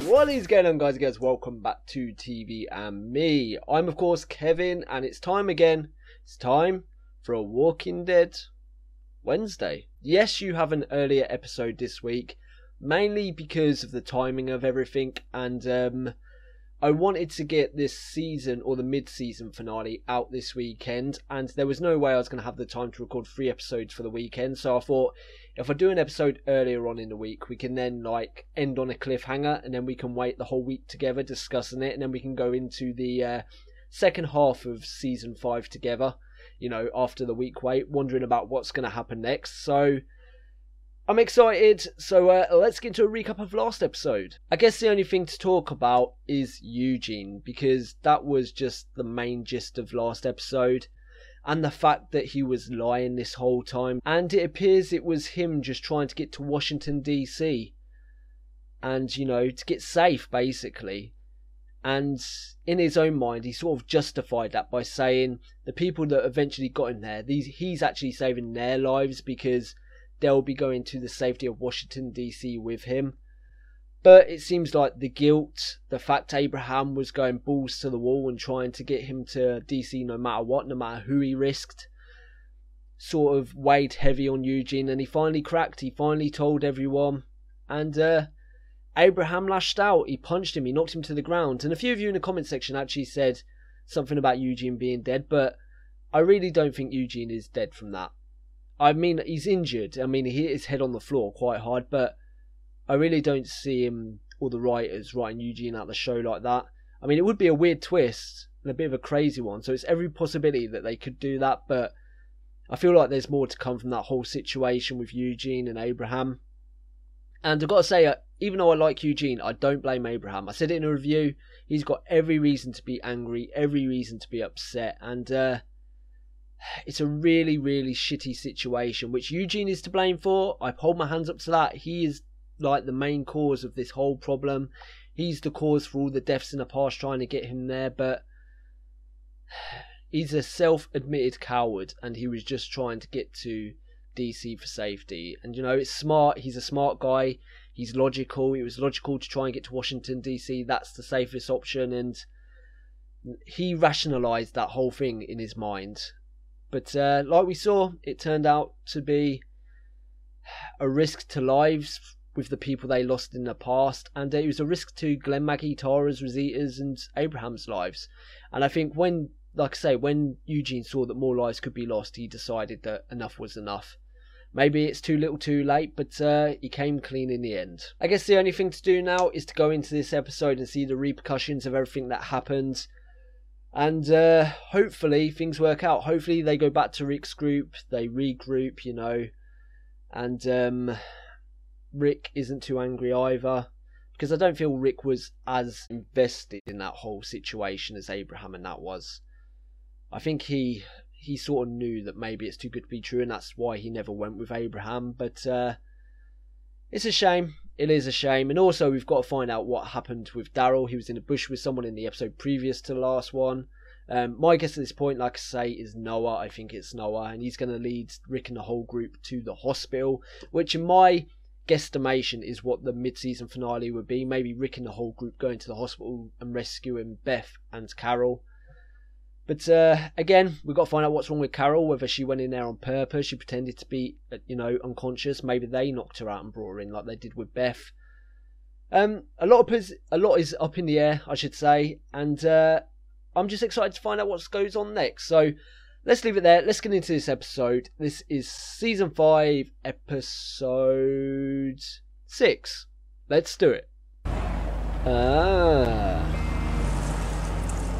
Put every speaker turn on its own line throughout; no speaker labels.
What is going on, guys and girls? Welcome back to TV and Me. I'm of course Kevin, and it's time again. It's time for a Walking Dead Wednesday. Yes, you have an earlier episode this week, mainly because of the timing of everything, and I wanted to get this season, or the mid-season finale, out this weekend, and there was no way I was going to have the time to record 3 episodes for the weekend, so I thought if I do an episode earlier on in the week, we can then end on a cliffhanger, and then we can wait the whole week together discussing it, and then we can go into the second half of season 5 together, you know, after the week wait, wondering about what's going to happen next. So I'm excited, so let's get into a recap of last episode. I guess the only thing to talk about is Eugene, because that was just the main gist of last episode, and the fact that he was lying this whole time, and it appears it was him just trying to get to Washington DC, and, you know, to get safe, basically. And in his own mind, he sort of justified that by saying the people that eventually got him there, he's actually saving their lives because they'll be going to the safety of Washington DC with him. But it seems like the guilt, the fact Abraham was going balls to the wall and trying to get him to DC no matter what, no matter who he risked, sort of weighed heavy on Eugene, and he finally cracked. He finally told everyone, and Abraham lashed out. He punched him, he knocked him to the ground, and a few of you in the comment section actually said something about Eugene being dead, but I really don't think Eugene is dead from that. I mean, he's injured. I mean, he hit his head on the floor quite hard, but I really don't see him or the writers writing Eugene out of the show like that. I mean, it would be a weird twist and a bit of a crazy one, so it's every possibility that they could do that, but I feel like there's more to come from that whole situation with Eugene and Abraham. And I've got to say, even though I like Eugene, I don't blame Abraham. I said it in a review, he's got every reason to be angry, every reason to be upset, and it's a really, really shitty situation, which Eugene is to blame for. I hold my hands up to that. He is like the main cause of this whole problem. He's the cause for all the deaths in the past trying to get him there, but he's a self-admitted coward, and he was just trying to get to DC for safety. And, you know, it's smart. He's a smart guy. He's logical. It was logical to try and get to Washington DC. That's the safest option, and he rationalised that whole thing in his mind. But like we saw, it turned out to be a risk to lives with the people they lost in the past. And it was a risk to Glenn, Maggie, Tara's, Rosita's and Abraham's lives. And I think when, like I say, when Eugene saw that more lives could be lost, he decided that enough was enough. Maybe it's too little too late, but he came clean in the end. I guess the only thing to do now is to go into this episode and see the repercussions of everything that happened. And hopefully things work out. Hopefully they go back to Rick's group, they regroup, you know, and Rick isn't too angry either, because I don't feel Rick was as invested in that whole situation as Abraham and that was. I think he sort of knew that maybe it's too good to be true, and that's why he never went with Abraham. But it's a shame. It is a shame. And also, we've got to find out what happened with Daryl. He was in a bush with someone in the episode previous to the last one. My guess at this point, like I say, is Noah. I think it's Noah. And he's going to lead Rick and the whole group to the hospital, which in my guesstimation is what the mid-season finale would be. Maybe Rick and the whole group going to the hospital and rescuing Beth and Carol. But again, we've got to find out what's wrong with Carol, whether she went in there on purpose, she pretended to be, you know, unconscious. Maybe they knocked her out and brought her in like they did with Beth. A lot is up in the air, I should say, and I'm just excited to find out what goes on next. So let's leave it there. Let's get into this episode. This is Season 5, Episode 6. Let's do it.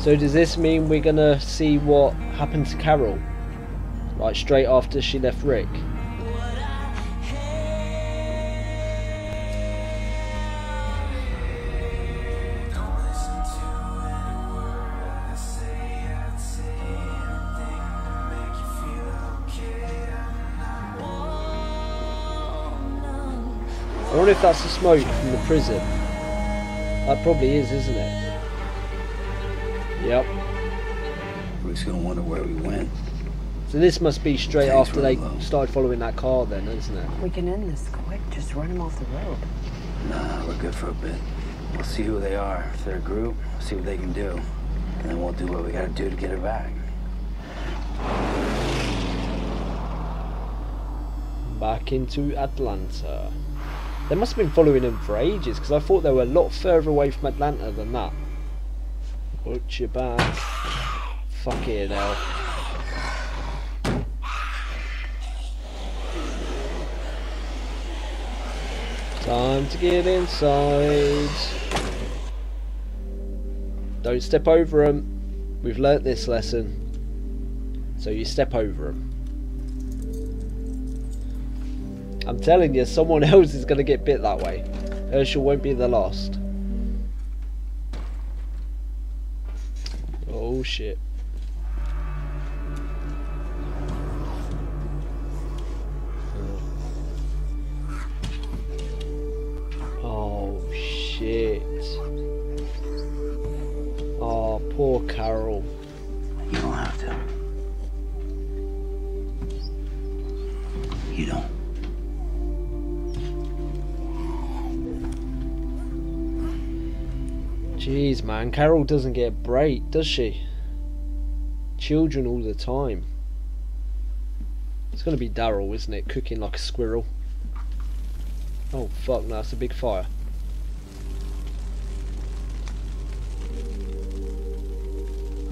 So does this mean we're going to see what happened to Carol? Like straight after she left Rick? I wonder if that's the smoke from the prison. That probably is, isn't it? Yep.
Rick's gonna wonder where we went.
So this must be straight after they started following that car then, isn't it?
We can end this quick. Just run him off the road.
Nah, we're good for a bit. We'll see who they are. If they're a group, we'll see what they can do. And then we'll do what we gotta do to get her back.
Back into Atlanta. They must have been following them for ages, because I thought they were a lot further away from Atlanta than that. Watch your back. Fucking hell. Time to get inside. Don't step over them. We've learnt this lesson. So you step over them. I'm telling you, someone else is going to get bit that way. Herschel won't be the last. Oh shit. Oh shit. Oh, poor Carol.
You don't have to. You don't.
Jeez, man, Carol doesn't get a break, does she? Children all the time. It's gonna be Daryl, isn't it? Cooking like a squirrel. Oh fuck, no, that's a big fire.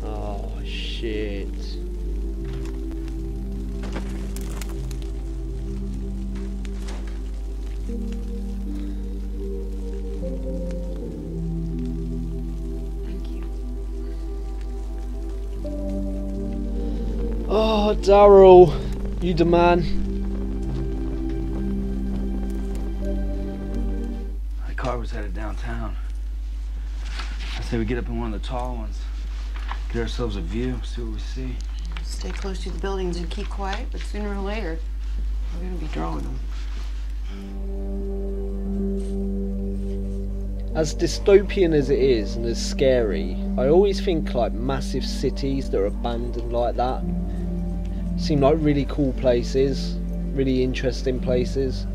Oh shit. Oh, Daryl, you the man.
The car was headed downtown. I say we get up in one of the tall ones, get ourselves a view, see what we see.
Stay close to the buildings and keep quiet, but sooner or later, we're gonna be drawing them.
As dystopian as it is and as scary, I always think like massive cities that are abandoned like that seem like really cool places, really interesting places.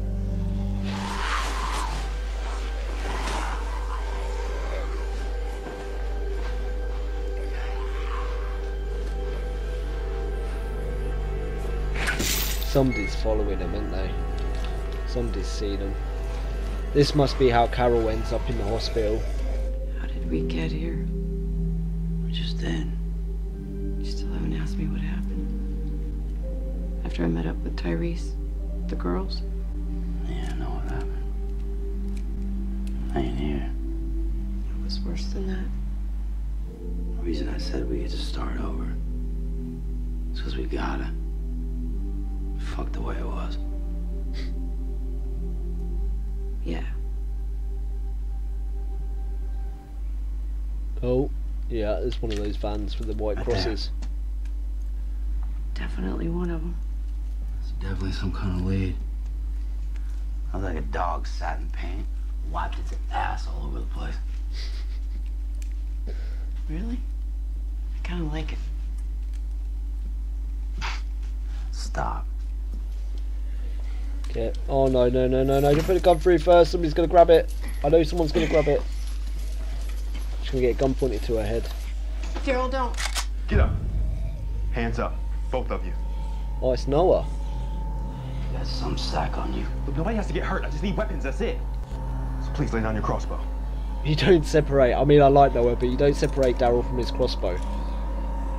Somebody's following them, isn't they? Somebody's seen them. This must be how Carol ends up in the hospital.
How did we get here?
We just did.
You still haven't asked me what happened. After I met up with Tyrese, the girls.
Yeah, I know what happened. I ain't here.
It was worse than that.
The reason I said we get to start over is because we gotta. Fuck the way it was.
Yeah.
Oh, yeah, there's one of those vans with the white
Right
crosses.
Definitely one of them.
It's definitely some kind of lead. I was like a dog sat in paint, wiped its ass all over the place.
Really? I kind of like it.
Stop.
Okay. Oh no, no, no, no, no. You put a gun through first, somebody's gonna grab it. I know someone's gonna grab it. She's gonna get a gun pointed to her head.
Daryl, don't.
Get up. Hands up. Both of you.
Oh, it's Noah.
You got some sack on you.
Look, nobody has to get hurt. I just need weapons, that's it. So please lay down your crossbow.
You don't separate. I mean, I like Noah, but you don't separate Daryl from his crossbow.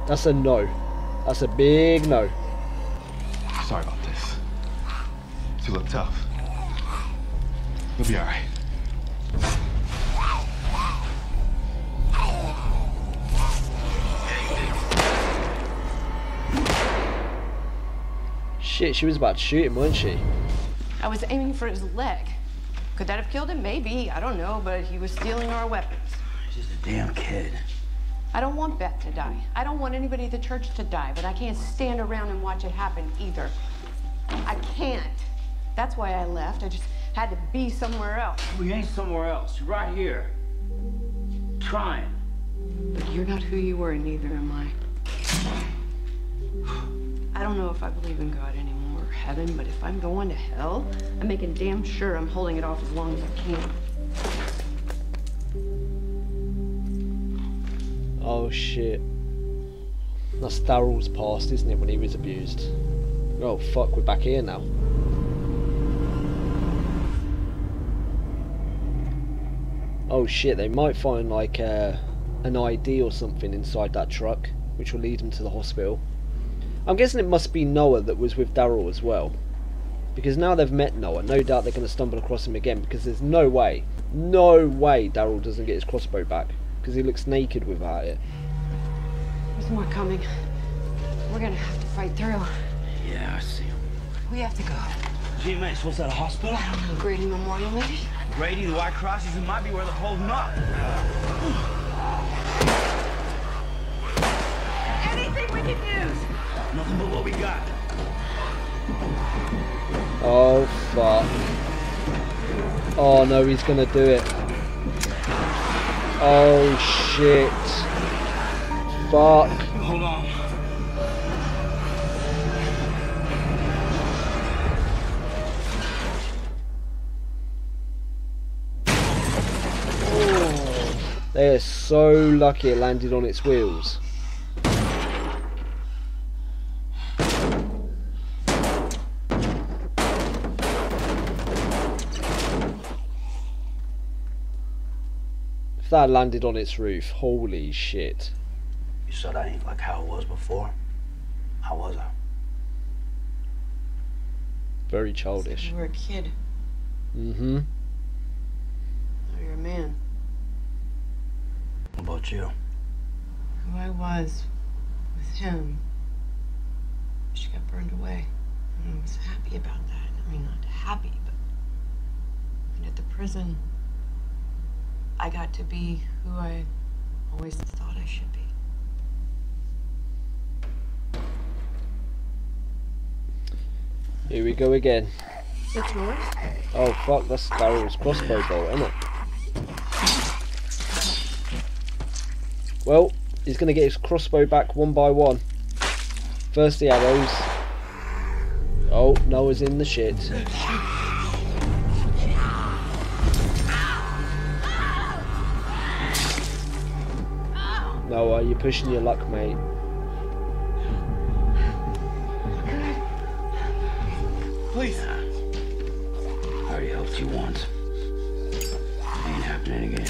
That's a no. That's a big no.
Sorry about this. You look tough. You'll be all right.
Shit, she was about to shoot him, wasn't she?
I was aiming for his leg. Could that have killed him? Maybe. I don't know, but he was stealing our weapons.
He's just a damn kid.
I don't want Beth to die. I don't want anybody at the church to die, but I can't stand around and watch it happen either. I can't. That's why I left. I just had to be somewhere else.
We ain't somewhere else. You're right here. Trying.
But you're not who you were, and neither am I. I don't know if I believe in God anymore or heaven, but if I'm going to hell, I'm making damn sure I'm holding it off as long as I can.
Oh shit. That's Daryl's past, isn't it, when he was abused? Oh fuck, we're back here now. Oh shit, they might find like an ID or something inside that truck, which will lead them to the hospital. I'm guessing it must be Noah that was with Daryl as well. Because now they've met Noah, no doubt they're going to stumble across him again, because there's no way Daryl doesn't get his crossbow back, because he looks naked without it.
There's more coming. We're gonna have to fight through.
Yeah, I see him.
We have to go.
Gee, man, supposed to at a hospital?
Grady Memorial, maybe?
Grady, the White Crosses, it might be where they're holding up.
Anything we can use!
Nothing but what we got.
Oh fuck. Oh no, he's gonna do it. Oh shit. Fuck.
Hold on.
They are so lucky it landed on its wheels. If that landed on its roof, holy shit.
You said I ain't like how it was before. How was I?
Very childish.
You were a kid.
Mm-hmm.
Now you're a man.
What about you?
Who I was with him. She got burned away. And I was happy about that. I mean, not happy, but... And at the prison, I got to be who I always thought I should be.
Here we go again.
It's yours?
Oh fuck, that's Daryl's crossbow bolt, isn't it? Well, he's going to get his crossbow back one by one. First the arrows. Oh, Noah's in the shit. Noah, you're pushing your luck, mate.
Please.
I already helped you once. Ain't happening again.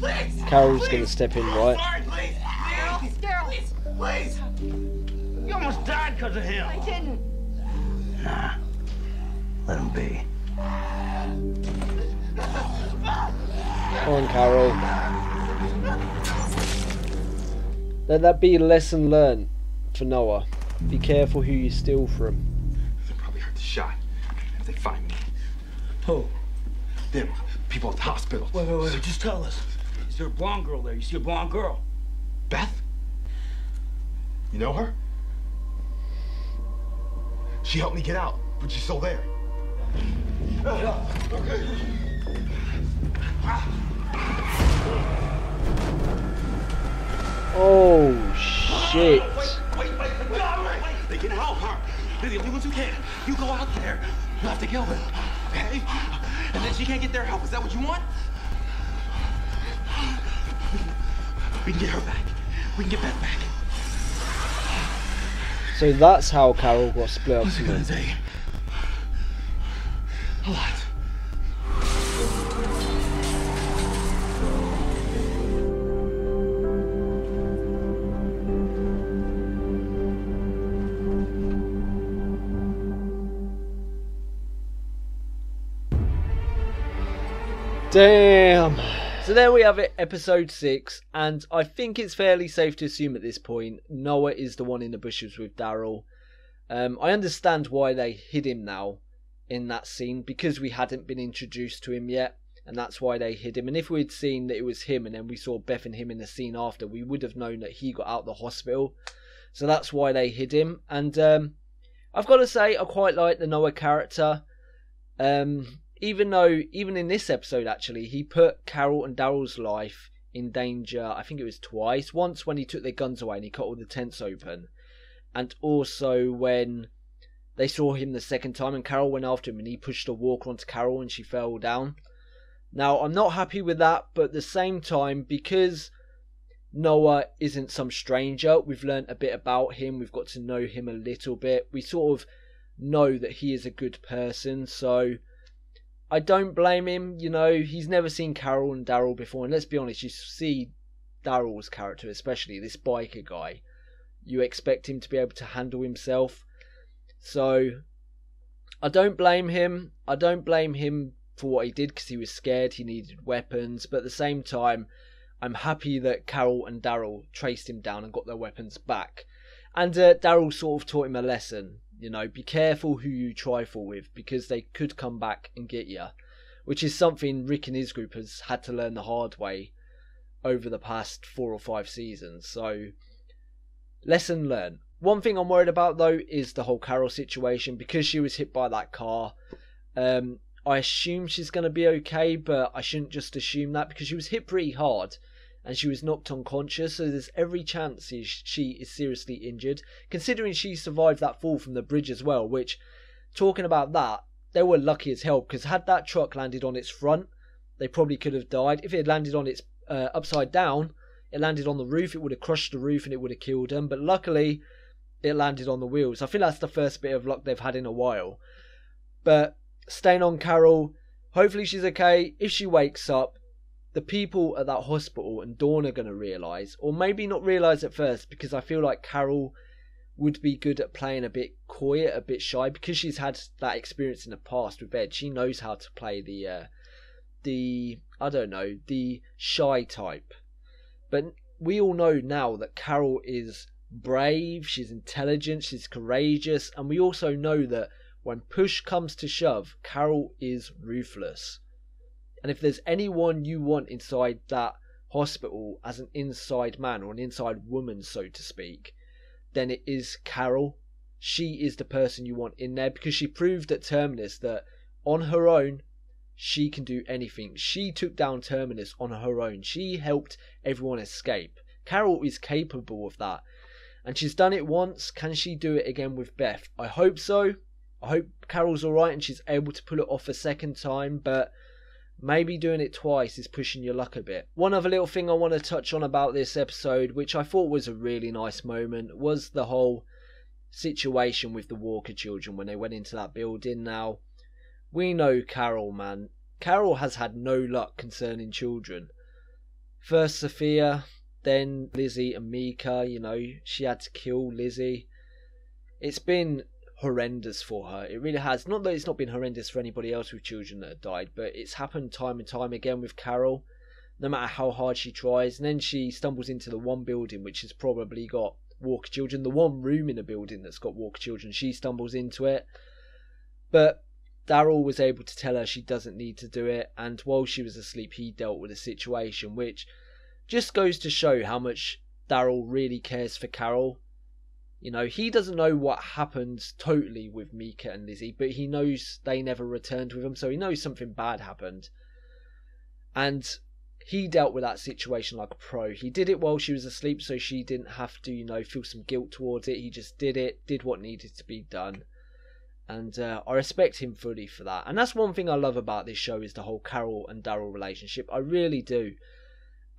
Please.
Carol's going to step in, right?
Sorry, please.
Daryl!
Please. You almost died because of him.
I didn't.
Nah. Let him be.
Come on, Carol. Let that be a lesson learned for Noah. Be careful who you steal from.
They probably heard the shot. If they find me.
Who?
Them people at the hospital.
Wait. Just tell us. Is there a blonde girl there? You see a blonde girl?
Beth? You know her? She helped me get out, but she's still there. Okay.
Oh shit.
Wait. They can help her. They're the only ones who can. You go out there. You have to kill them. Okay? And then she can't get their help. Is that what you want? We can get her back. We can get Beth back.
So that's how Carol got split up
What's it
from
gonna
him.
take? A lot.
Damn. So there we have it, episode 6, and I think it's fairly safe to assume at this point Noah is the one in the bushes with Daryl. I understand why they hid him now in that scene, because we hadn't been introduced to him yet, and that's why they hid him. And if we'd seen that it was him and then we saw Beth and him in the scene after, we would have known that he got out of the hospital. So that's why they hid him. And I've got to say, I quite like the Noah character. Even in this episode, actually, he put Carol and Daryl's life in danger, I think it was twice. Once when he took their guns away and he cut all the tents open. And also when they saw him the second time and Carol went after him and he pushed a walker onto Carol and she fell down. Now, I'm not happy with that, but at the same time, because Noah isn't some stranger, we've learnt a bit about him, we've got to know him a little bit, we sort of know that he is a good person, so I don't blame him. You know, he's never seen Carol and Daryl before, and let's be honest, you see Daryl's character, especially this biker guy, you expect him to be able to handle himself, so I don't blame him. I don't blame him for what he did, because he was scared, he needed weapons, but at the same time, I'm happy that Carol and Daryl traced him down and got their weapons back. And Daryl sort of taught him a lesson. You know, be careful who you trifle with, because they could come back and get you. Which is something Rick and his group has had to learn the hard way over the past 4 or 5 seasons. So, lesson learned. One thing I'm worried about though is the whole Carol situation, because she was hit by that car. I assume she's going to be okay, but I shouldn't just assume that, because she was hit pretty hard and she was knocked unconscious, so there's every chance she is seriously injured, considering she survived that fall from the bridge as well, which, talking about that, they were lucky as hell, because had that truck landed on its front, they probably could have died. If it had landed on its upside down, it landed on the roof, it would have crushed the roof and it would have killed them, but luckily it landed on the wheels. I think that's the first bit of luck they've had in a while. But staying on Carol, hopefully she's okay. If she wakes up, the people at that hospital and Dawn are going to realise, or maybe not realise at first, because I feel like Carol would be good at playing a bit quiet, a bit shy, because she's had that experience in the past with Ed. She knows how to play the shy type. But we all know now that Carol is brave, she's intelligent, she's courageous, and we also know that when push comes to shove, Carol is ruthless. And if there's anyone you want inside that hospital as an inside man or an inside woman, so to speak, then it is Carol. She is the person you want in there, because she proved at Terminus that on her own she can do anything. She took down Terminus on her own. She helped everyone escape. Carol is capable of that, and she's done it once. Can she do it again with Beth? I hope so. I hope Carol's alright and she's able to pull it off a second time, but maybe doing it twice is pushing your luck a bit. One other little thing I want to touch on about this episode, which I thought was a really nice moment, was the whole situation with the Walker children when they went into that building. Now, we know Carol, man. Carol has had no luck concerning children. First Sophia, then Lizzie and Mika, you know, she had to kill Lizzie. It's been horrendous for her. It really has. Not that it's not been horrendous for anybody else with children that have died, but it's happened time and time again with Carol, no matter how hard she tries. And then she stumbles into the one building which has probably got Walker children, the one room in a building that's got Walker children. She stumbles into it, but Daryl was able to tell her she doesn't need to do it, and while she was asleep he dealt with the situation, which just goes to show how much Daryl really cares for Carol. You know, he doesn't know what happened totally with Mika and Lizzie, but he knows they never returned with him, so he knows something bad happened. And he dealt with that situation like a pro. He did it while she was asleep, so she didn't have to, you know, feel some guilt towards it. He just did it, did what needed to be done. And I respect him fully for that. And that's one thing I love about this show, is the whole Carol and Daryl relationship. I really do.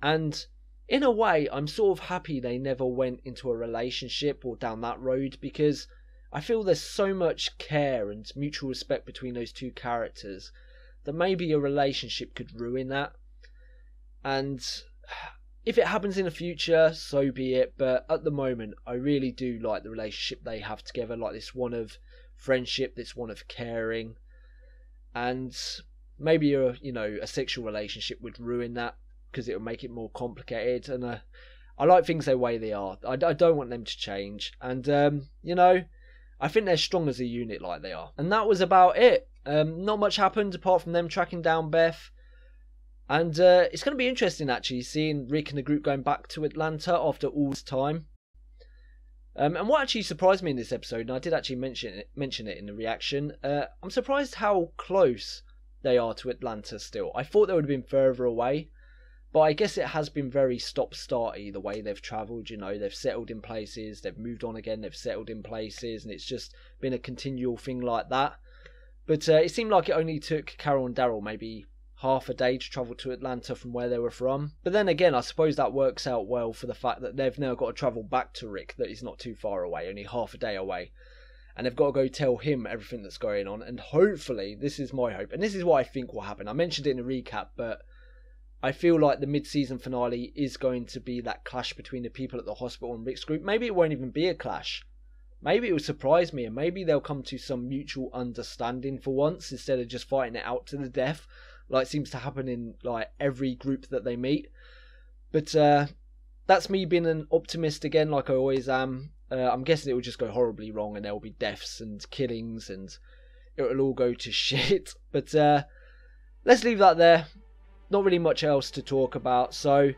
And in a way, I'm sort of happy they never went into a relationship or down that road, because I feel there's so much care and mutual respect between those two characters that maybe a relationship could ruin that. And if it happens in the future, so be it. But at the moment, I really do like the relationship they have together, like this one of friendship, this one of caring. And maybe a sexual relationship would ruin that, because it will make it more complicated. And I like things the way they are. I don't want them to change. And I think they're strong as a unit like they are. And that was about it. Not much happened apart from them tracking down Beth. And it's going to be interesting actually seeing Rick and the group going back to Atlanta after all this time. And what actually surprised me in this episode, and I did actually mention it in the reaction, I'm surprised how close they are to Atlanta still. I thought they would have been further away, but I guess it has been very stop-starty the way they've travelled. You know, they've settled in places, they've moved on again, they've settled in places, and it's just been a continual thing like that. But it seemed like it only took Carol and Daryl maybe half a day to travel to Atlanta from where they were from. But then again, I suppose that works out well for the fact that they've now got to travel back to Rick, that he's not too far away, only half a day away. And they've got to go tell him everything that's going on. And hopefully, this is my hope, and this is what I think will happen. I mentioned it in a recap, but I feel like the mid-season finale is going to be that clash between the people at the hospital and Rick's group. Maybe it won't even be a clash. Maybe it will surprise me, and maybe they'll come to some mutual understanding for once, instead of just fighting it out to the death, like seems to happen in like every group that they meet. But that's me being an optimist again, like I always am. I'm guessing it will just go horribly wrong, and there will be deaths and killings, and it will all go to shit. But let's leave that there. Not really much else to talk about. So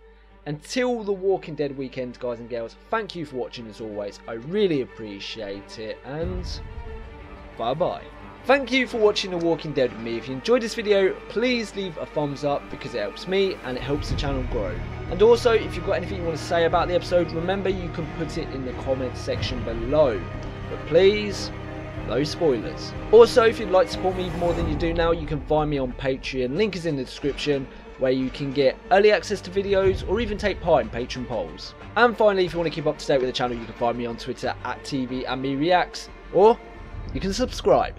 until the Walking Dead weekend, guys and girls, thank you for watching as always. I really appreciate it, and bye bye. Thank you for watching The Walking Dead with me. If you enjoyed this video, please leave a thumbs up because it helps me and it helps the channel grow. And also, if you've got anything you want to say about the episode, remember you can put it in the comments section below. But please, no spoilers. Also, if you'd like to support me even more than you do now, you can find me on Patreon. Link is in the description, where you can get early access to videos or even take part in Patreon polls. And finally, if you want to keep up to date with the channel, you can find me on Twitter at TVandMeReacts, or you can subscribe.